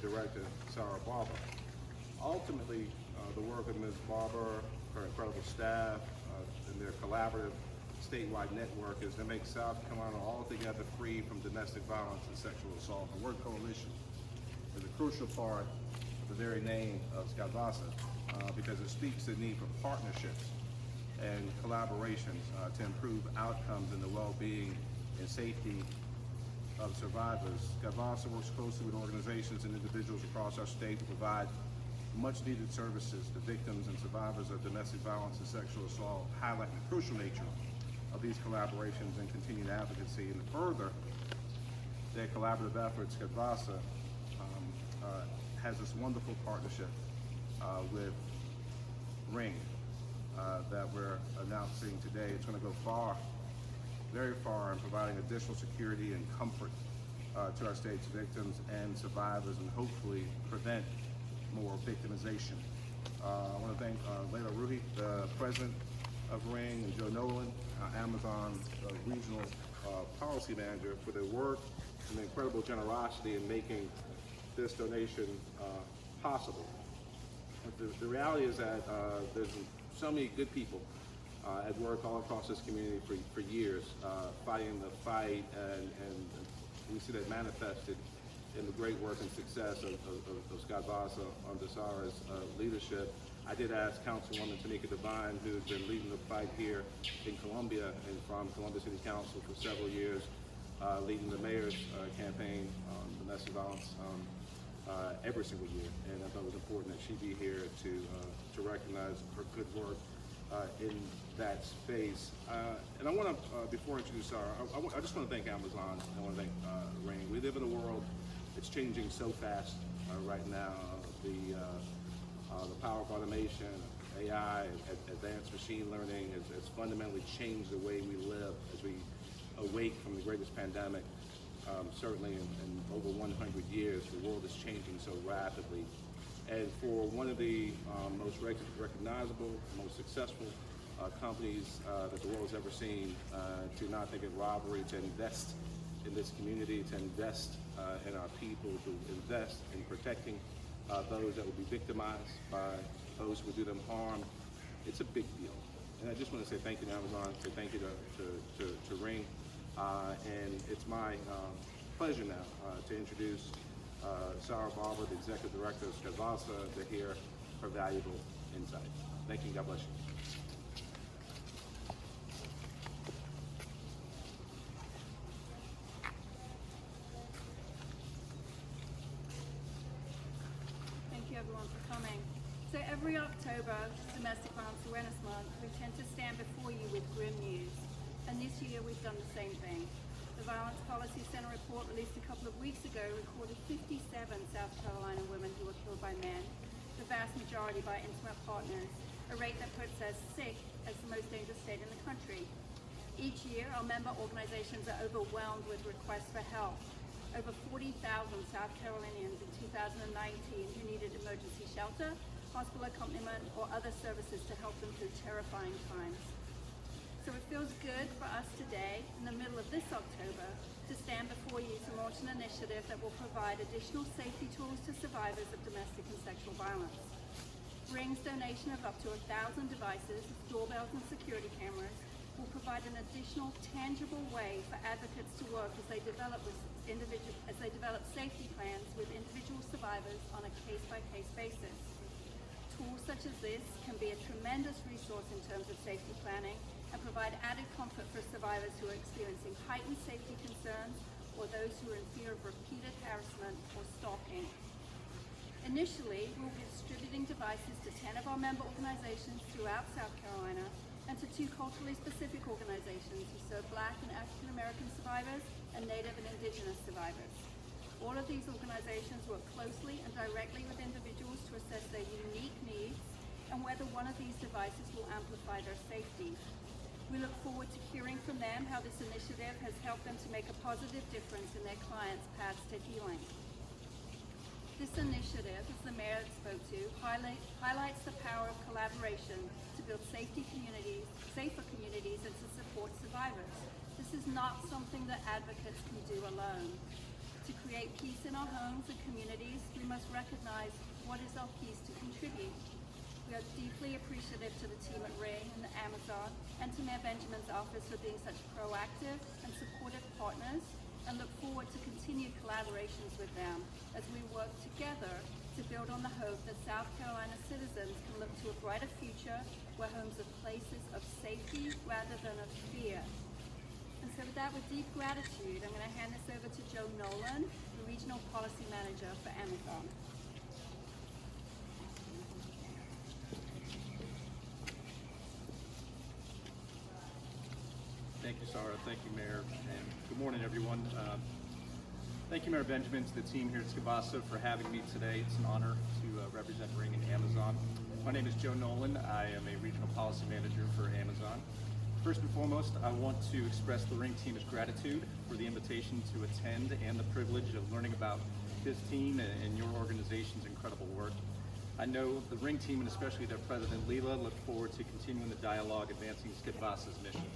Director, Sara Barber. Ultimately, the work of Ms. Barber, her incredible staff, and their collaborative statewide network is to make South Carolina altogether free from domestic violence and sexual assault. The word coalition is a crucial part of the very name of SCCADVASA because it speaks to the need for partnerships and collaborations to improve outcomes and the well-being and safety of survivors. SCCADVASA works closely with organizations and individuals across our state to provide much-needed services to victims and survivors of domestic violence and sexual assault, highlighting the crucial nature of these collaborations and continued advocacy. And to further their collaborative efforts, SCCADVASA has this wonderful partnership with Ring that we're announcing today. It's going to go far, very far, in providing additional security and comfort to our state's victims and survivors, and hopefully prevent more victimization. I want to thank Layla Ruhi, the president of Ring, and Joe Nolan, Amazon regional policy manager, for their work and the incredible generosity in making this donation possible. But the reality is that there's so many good people at work all across this community for years, fighting the fight, and we see that manifested in the great work and success of SCCADVASA under Sara's leadership. I did ask Councilwoman Tanika Devine, who's been leading the fight here in Columbia and from Columbia City Council for several years, leading the mayor's campaign on domestic violence every single year. And I thought it was important that she be here to recognize her good work in that space. And I want to, before I introduce Sara, I just want to thank Amazon. I want to thank Ring. We live in a world that's changing so fast right now. The power of automation, AI, advanced machine learning has fundamentally changed the way we live as we awake from the greatest pandemic, certainly in over 100 years. The world is changing so rapidly. And for one of the most recognizable, most successful companies that the world's ever seen to not think of robbery, to invest in this community, to invest in our people, to invest in protecting those that will be victimized by those who would do them harm, it's a big deal. And I just want to say thank you to Amazon, say thank you to Ring, and it's my pleasure now to introduce Sara Barber, the Executive Director of SCCADVASA, to hear her valuable insight. Thank you, God bless you. Thank you everyone for coming. So every October, Domestic Violence Awareness Month, we tend to stand before you with grim news. And this year we've done the same thing. The Violence Policy Center report released a couple of weeks ago recorded 57 South Carolina women who were killed by men, the vast majority by intimate partners, a rate that puts us sixth as the most dangerous state in the country. Each year, our member organizations are overwhelmed with requests for help. Over 40,000 South Carolinians in 2019 who needed emergency shelter, hospital accompaniment, or other services to help them through terrifying times. So it feels good for us today, in the middle of this October, to stand before you to launch an initiative that will provide additional safety tools to survivors of domestic and sexual violence. Ring's donation of up to 1,000 devices, doorbells and security cameras, will provide an additional tangible way for advocates to work as they develop safety plans with individual survivors on a case-by-case basis. Tools such as this can be a tremendous resource in terms of safety planning and provide added comfort for survivors who are experiencing heightened safety concerns or those who are in fear of repeated harassment or stalking. Initially, we'll be distributing devices to 10 of our member organizations throughout South Carolina and to 2 culturally specific organizations who serve Black and African American survivors and Native and Indigenous survivors. All of these organizations work closely and directly with individuals to assess their unique needs and whether one of these devices will amplify their safety. We look forward to hearing from them how this initiative has helped them to make a positive difference in their clients' paths to healing. This initiative, as the Mayor spoke to, highlights the power of collaboration to build safer communities, and to support survivors. This is not something that advocates can do alone. To create peace in our homes and communities, we must recognize what is our piece to contribute. We are deeply appreciative to the team at Ring and Amazon and to Mayor Benjamin's office for being such proactive and supportive partners, and look forward to continued collaborations with them as we work together to build on the hope that South Carolina citizens can look to a brighter future where homes are places of safety rather than of fear. And so with that, with deep gratitude, I'm going to hand this over to Joe Nolan, the Regional Policy Manager for Amazon. Thank you, Sara. Thank you, Mayor. And good morning, everyone. Thank you, Mayor Benjamin, to the team here at SCCADVASA for having me today. It's an honor to represent Ring and Amazon. My name is Joe Nolan. I am a Regional Policy Manager for Amazon. First and foremost, I want to express the Ring team's gratitude for the invitation to attend and the privilege of learning about this team and your organization's incredible work. I know the Ring team, and especially their president, Leela, look forward to continuing the dialogue advancing SCCADVASA's mission.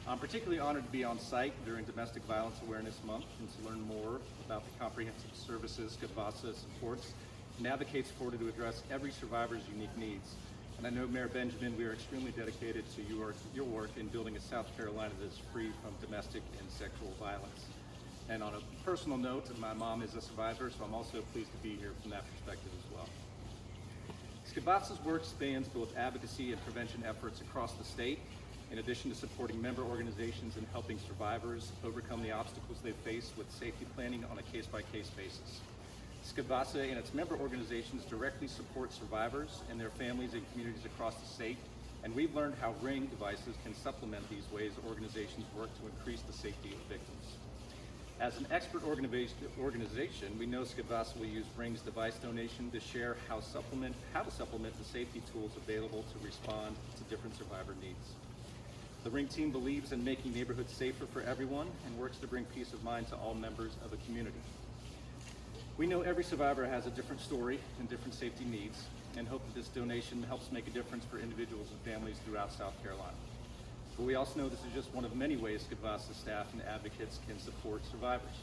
I'm particularly honored to be on site during Domestic Violence Awareness Month and to learn more about the comprehensive services SCCADVASA supports and advocates for to address every survivor's unique needs. And I know, Mayor Benjamin, we are extremely dedicated to your work in building a South Carolina that is free from domestic and sexual violence. And on a personal note, my mom is a survivor, so I'm also pleased to be here from that perspective as well. SCCADVASA's work spans both advocacy and prevention efforts across the state, in addition to supporting member organizations and helping survivors overcome the obstacles they face with safety planning on a case-by-case basis. SCCADVASA and its member organizations directly support survivors and their families and communities across the state, and we've learned how Ring devices can supplement these ways organizations work to increase the safety of victims. As an expert organization, we know SCCADVASA will use Ring's device donation to share how to supplement the safety tools available to respond to different survivor needs. The Ring team believes in making neighborhoods safer for everyone and works to bring peace of mind to all members of a community. We know every survivor has a different story and different safety needs, and hope that this donation helps make a difference for individuals and families throughout South Carolina. But we also know this is just one of many ways SCCADVASA staff and advocates can support survivors.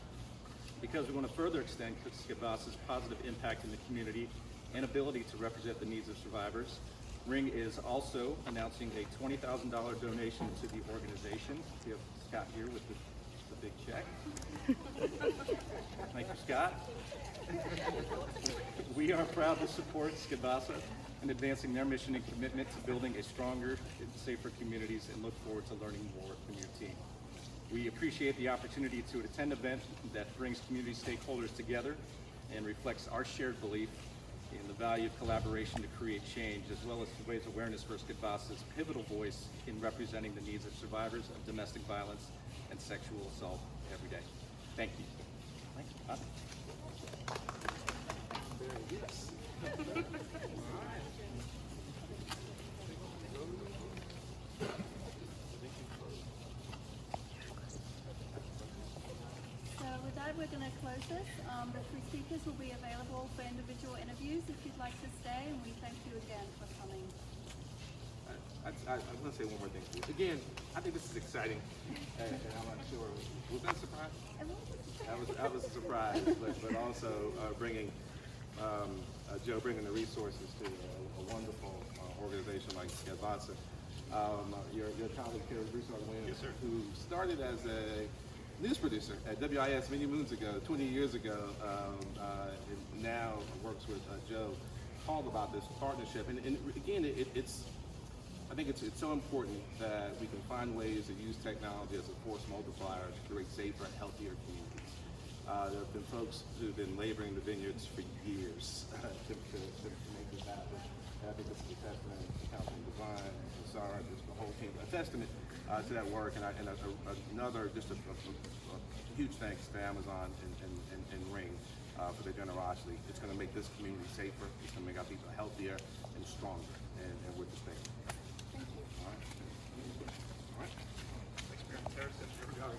Because we want to further extend SCCADVASA's positive impact in the community and ability to represent the needs of survivors, Ring is also announcing a $20,000 donation to the organization. We have Scott here with the big check. Thank you, Scott. We are proud to support SCCADVASA in advancing their mission and commitment to building a stronger and safer communities, and look forward to learning more from your team. We appreciate the opportunity to attend an event that brings community stakeholders together and reflects our shared belief in the value of collaboration to create change, as well as to raise awareness for SCCADVASA's pivotal voice in representing the needs of survivors of domestic violence and sexual assault every day. Thank you. Thank you. Very yes. So with that, we're going to close this. The three speakers will be available for individual interviews if you'd like to stay, and we thank you again for coming. I was going to say one more thing. Again, I think this is exciting, and I'm not sure. Was that a surprise? That was a surprise, but also bringing Joe bringing the resources to a wonderful organization like SCCADVASA. Your colleague here, Bruce Williams, yes, sir, who started as a news producer at WIS many moons ago, 20 years ago, and now works with Joe, called about this partnership. And again, I think it's so important that we can find ways to use technology as a force multiplier to create safer and healthier communities. There have been folks who've been laboring the vineyards for years to make this happen. And I think this is a testament to Councilman Devine and Sara, just the whole team, a testament to that work. And another, just a huge thanks to Amazon and Ring for their generosity. It's going to make this community safer. It's going to make our people healthier and stronger. And we're just thankful. Thank you. All right. Thanks, Mayor. Here we go.